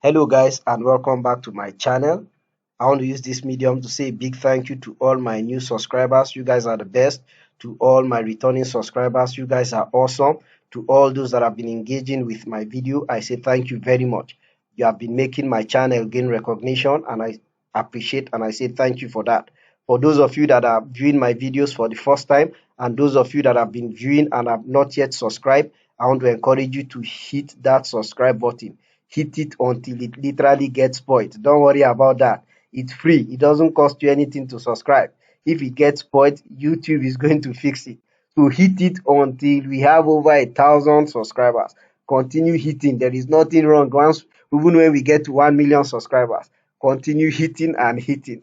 Hello guys and welcome back to my channel. I want to use this medium to say a big thank you to all my new subscribers. You guys are the best. To all my returning subscribers, you guys are awesome. To all those that have been engaging with my video, I say thank you very much. You have been making my channel gain recognition and I appreciate and I say thank you for that. For those of you that are viewing my videos for the first time and those of you that have been viewing and have not yet subscribed, I want to encourage you to hit that subscribe button. Hit it until it literally gets spoiled. Don't worry about that. It's free. It doesn't cost you anything to subscribe. If it gets spoiled, YouTube is going to fix it. So hit it until we have over 1,000 subscribers. Continue hitting. There is nothing wrong once, even when we get to 1 million subscribers. Continue hitting and hitting.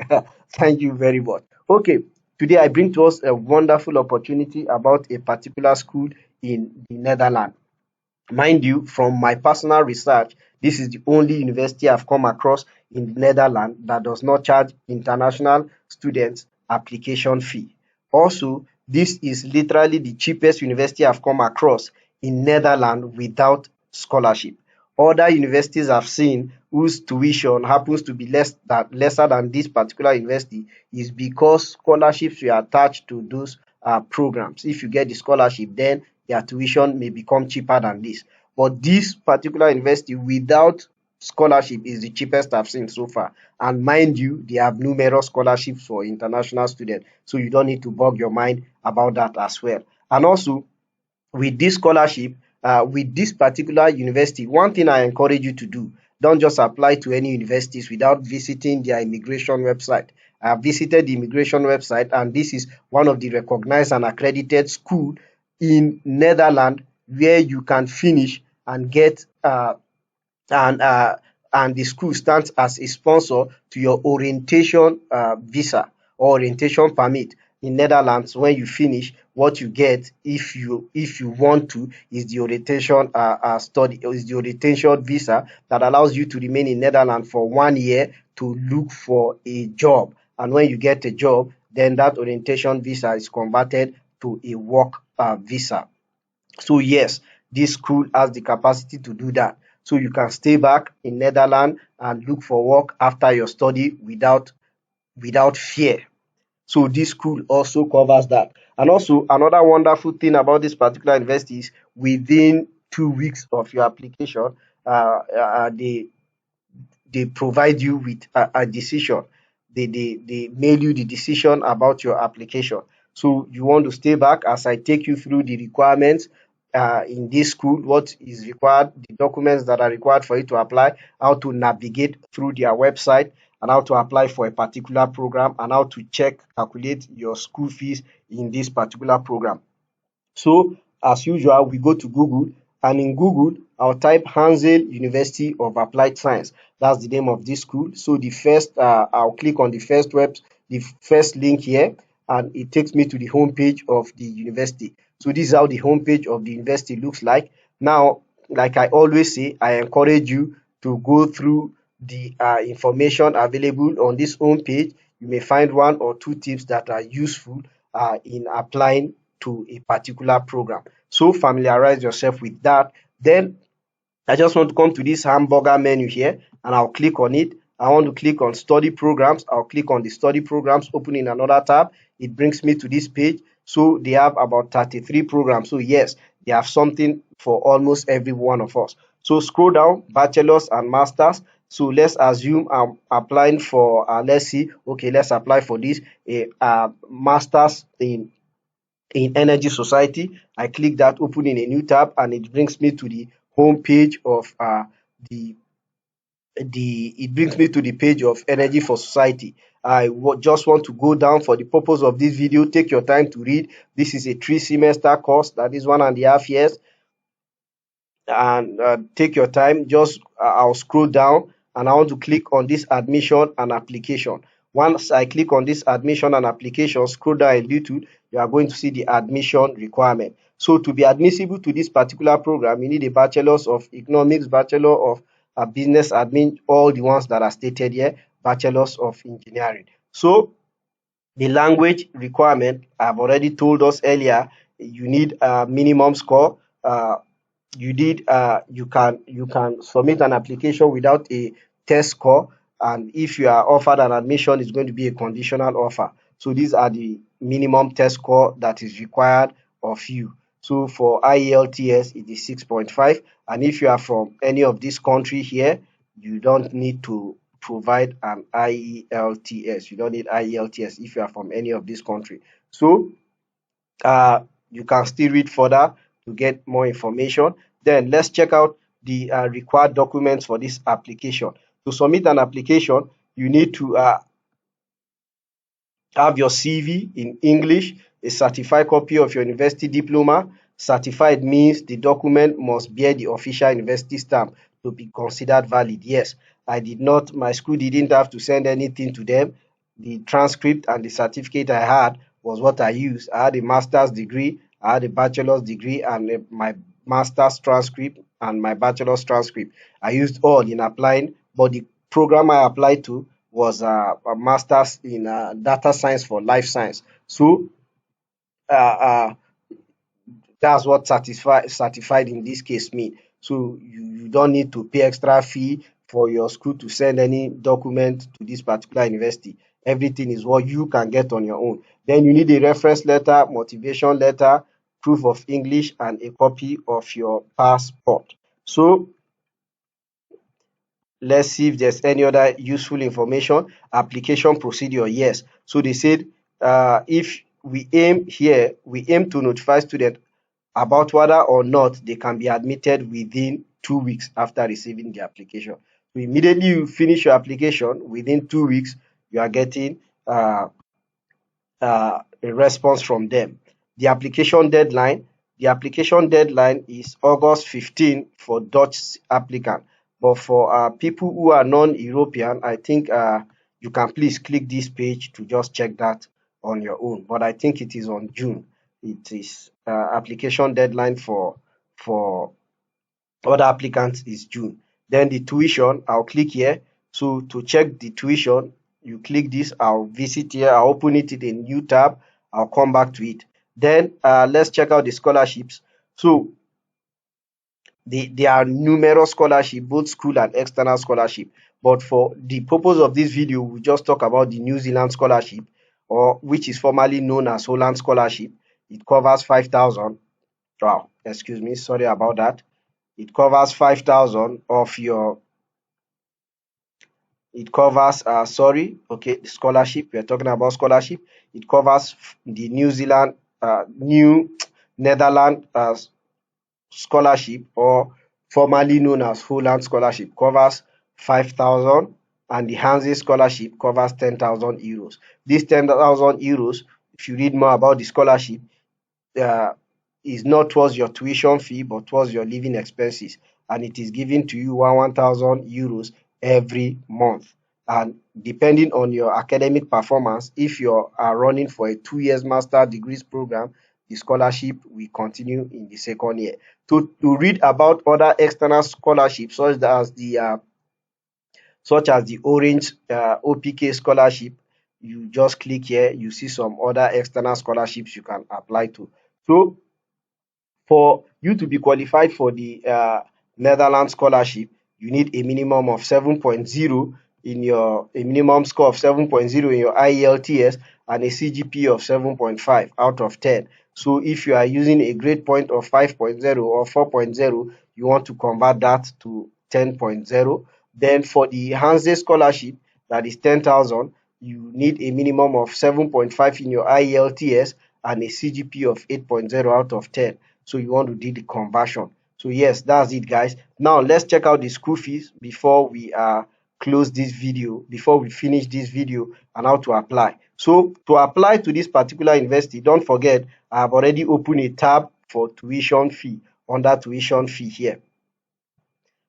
Thank you very much. Okay, today I bring to us a wonderful opportunity about a particular school in the Netherlands. Mind you, from my personal research, this is the only university I've come across in the Netherlands that does not charge international students application fee. Also, this is literally the cheapest university I've come across in Netherlands without scholarship. Other universities I've seen whose tuition happens to be lesser than this particular university is because scholarships were attached to those programs. If you get the scholarship, then their tuition may become cheaper than this. But this particular university without scholarship is the cheapest I've seen so far. And mind you, they have numerous scholarships for international students. So you don't need to bog your mind about that as well. And also, with this scholarship, with this particular university, one thing I encourage you to do, don't just apply to any universities without visiting their immigration website. I have visited the immigration website and this is one of the recognized and accredited school in Netherlands where you can finish and get and uh, and the school stands as a sponsor to your orientation visa or orientation permit in Netherlands. When you finish, what you get if you want to is the orientation is the orientation visa that allows you to remain in Netherlands for 1 year to look for a job. And when you get a job, then that orientation visa is converted to a work visa. So yes, this school has the capacity to do that. So you can stay back in Netherlands and look for work after your study without fear. So this school also covers that. And also another wonderful thing about this particular university is within 2 weeks of your application, they provide you with a decision. They mail you the decision about your application. So you want to stay back as I take you through the requirements in this school, what is required, the documents that are required for you to apply, how to navigate through their website, and how to apply for a particular program, and how to calculate your school fees in this particular program. So as usual, we go to Google and in Google, I'll type Hanze University of Applied Science. That's the name of this school. So I'll click on the first link here, and it takes me to the homepage of the university. So this is how the homepage of the university looks like. Now, like I always say, I encourage you to go through the information available on this homepage. You may find one or two tips that are useful in applying to a particular program. So familiarize yourself with that. Then I just want to come to this hamburger menu here and I'll click on it. I want to click on study programs. I'll click on the study programs, open in another tab. It brings me to this page. So they have about 33 programs. So yes, they have something for almost every one of us. So scroll down, bachelor's and master's. So let's assume I'm applying for, let's see, okay, let's apply for this, a master's in energy society. I click that, open in a new tab, and it brings me to the home page of the it brings me to the page of energy for society. Just want to go down for the purpose of this video. Take your time to read. This is a 3 semester course, that is 1.5 years, and take your time. Just I'll scroll down and I want to click on this admission and application. Once I click on this admission and application, scroll down a little, you are going to see the admission requirement. So to be admissible to this particular program, you need a bachelor's of economics, bachelor of business admin, all the ones that are stated here, bachelor's of engineering. So the language requirement, I've already told us earlier, you need a minimum score you can submit an application without a test score, and if you are offered an admission, it's going to be a conditional offer. So these are the minimum test score that is required of you. So for IELTS it is 6.5, and if you are from any of these country here, you don't need to provide an IELTS. You don't need IELTS if you are from any of this country. So uh, you can still read further to get more information. Then let's check out the required documents for this application. To submit an application, you need to have your CV in English, a certified copy of your university diploma. Certified means the document must bear the official university stamp to be considered valid. Yes, I did not, my school didn't have to send anything to them. The transcript and the certificate I had was what I used. I had a master's degree, I had a bachelor's degree, and my master's transcript and my bachelor's transcript. I used all in applying, but the program I applied to was a master's in data science for life science. So uh, uh, that's what certified in this case mean. So you don't need to pay extra fee for your school to send any document to this particular university. Everything is what you can get on your own. Then you need a reference letter, motivation letter, proof of English, and a copy of your passport. So let's see if there's any other useful information. Application procedure, yes. So they said if we aim here, we aim to notify students about whether or not they can be admitted within 2 weeks after receiving the application. So immediately you finish your application, within 2 weeks, you are getting a response from them. The application deadline is August 15 for Dutch applicant, but for people who are non-European, I think you can please click this page to just check that on your own. But I think it is on June. It is application deadline for other applicants is June. Then the tuition, I'll click here. So to check the tuition, you click this, I'll visit here, I'll open it in a new tab, I'll come back to it. Then let's check out the scholarships. So there are numerous scholarships, both school and external scholarship. But for the purpose of this video, we just talk about the New Zealand scholarship, or which is formerly known as Holland scholarship. It covers 5,000. Wow, excuse me, sorry about that. It covers 5,000 of your, it covers, okay, the scholarship, we're talking about scholarship. It covers the New Zealand, New Netherlands scholarship, or formerly known as Holland scholarship, covers 5,000, and the Hanze scholarship covers 10,000 euros. This 10,000 euros, if you read more about the scholarship, uh, is not towards your tuition fee but towards your living expenses, and it is given to you 1,000 euros every month. And depending on your academic performance, if you are running for a 2 years master degrees program, the scholarship will continue in the second year. To read about other external scholarships such as the Orange OPK scholarship, you just click here, you see some other external scholarships you can apply to. So for you to be qualified for the Netherlands scholarship, you need a minimum of 7.0 in your a minimum score of 7.0 in your IELTS, and a CGP of 7.5 out of 10. So if you are using a grade point of 5.0 or 4.0, you want to convert that to 10.0. Then for the Hanze scholarship, that is 10,000, you need a minimum of 7.5 in your IELTS and a CGP of 8.0 out of 10. So you want to do the conversion. So yes, that's it, guys. Now let's check out the school fees before we close this video, before we finish this video, and how to apply. So to apply to this particular university, don't forget I have already opened a tab for tuition fee under tuition fee here.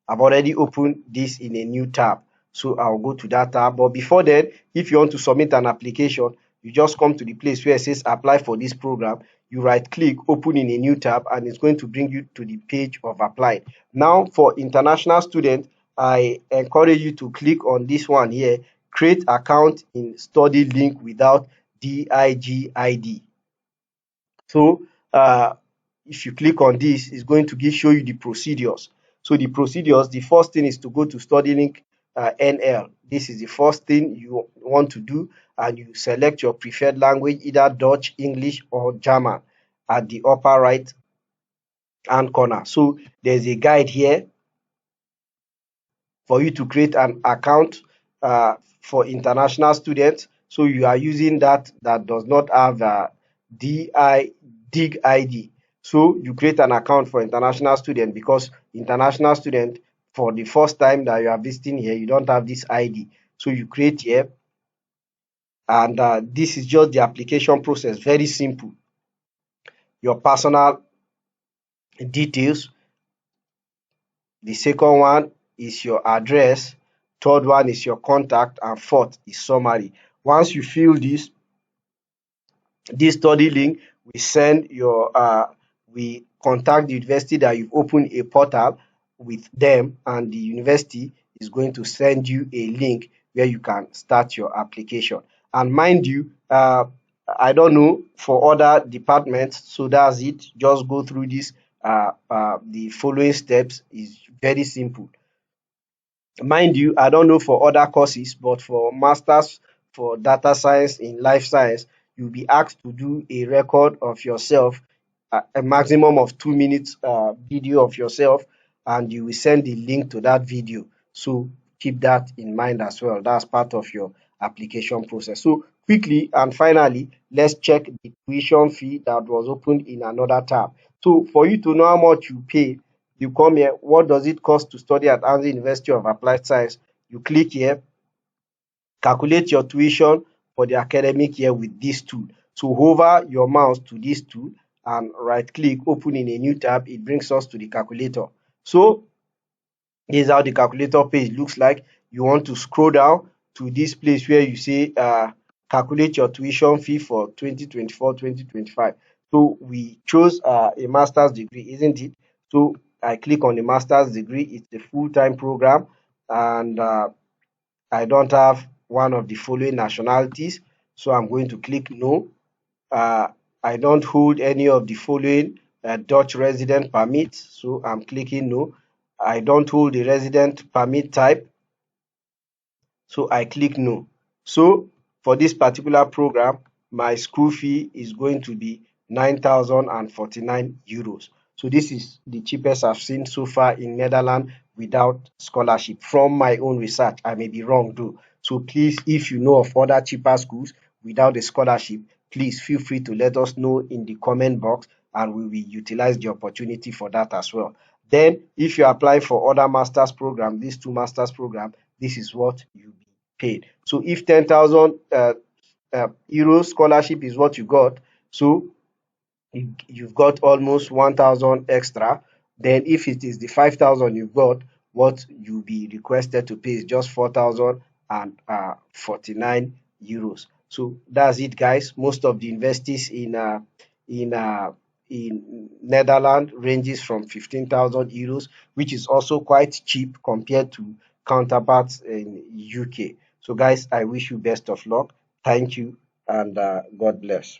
I've already opened this in a new tab. So I'll go to that tab. But before then, if you want to submit an application, you just come to the place where it says apply for this program. You right click, open in a new tab, and it's going to bring you to the page of apply. Now for international students, I encourage you to click on this one here, create account in study link without DIG ID. So if you click on this, it's going to show you the procedures. So the procedures, the first thing is to go to study link NL. This is the first thing you want to do, and you select your preferred language, either Dutch, English, or German, at the upper right hand corner. So there's a guide here for you to create an account for international students. So you are using that does not have dig ID. So you create an account for international student, because international student, for the first time that you are visiting here, you don't have this ID. So you create here, and this is just the application process. Very simple. Your personal details. The second one is your address. Third one is your contact, and fourth is summary. Once you fill this study link, we send your we contact the university that you've opened a portal with them, and the university is going to send you a link where you can start your application. And mind you, I don't know for other departments, so that's it. Just go through this. The following steps is very simple. Mind you, I don't know for other courses, but for masters for data science in life science, you'll be asked to do a record of yourself, a maximum of 2 minutes video of yourself, and you will send the link to that video. So keep that in mind as well. That's part of your application process. So quickly and finally, let's check the tuition fee that was opened in another tab. So for you to know how much you pay, you come here, what does it cost to study at Hanze University of Applied Science? You click here, calculate your tuition for the academic year with this tool. So hover your mouse to this tool and right click, open in a new tab. It brings us to the calculator. So this is how the calculator page looks like. You want to scroll down to this place where you say calculate your tuition fee for 2024-2025. So we chose a master's degree, isn't it? So I click on the master's degree. It's a full-time program, and I don't have one of the following nationalities, so I'm going to click no. Uh, I don't hold any of the following Dutch resident permit, so I'm clicking no. I don't hold the resident permit type, so I click no. So for this particular program, my school fee is going to be 9,049 euros. So this is the cheapest I've seen so far in Netherlands without scholarship. From my own research, I may be wrong though. So please, if you know of other cheaper schools without a scholarship, please feel free to let us know in the comment box, and we will utilize the opportunity for that as well. Then if you apply for other masters program, these two masters program, this is what you be paid. So if 10,000 euro scholarship is what you got, so you've got almost 1,000 extra. Then if it is the 5,000 you've got, what you'll be requested to pay is just 4,049 euros. So that's it, guys. Most of the universities in uh, in Netherlands ranges from 15,000 euros, which is also quite cheap compared to counterparts in UK. So guys, I wish you best of luck. Thank you, and God bless.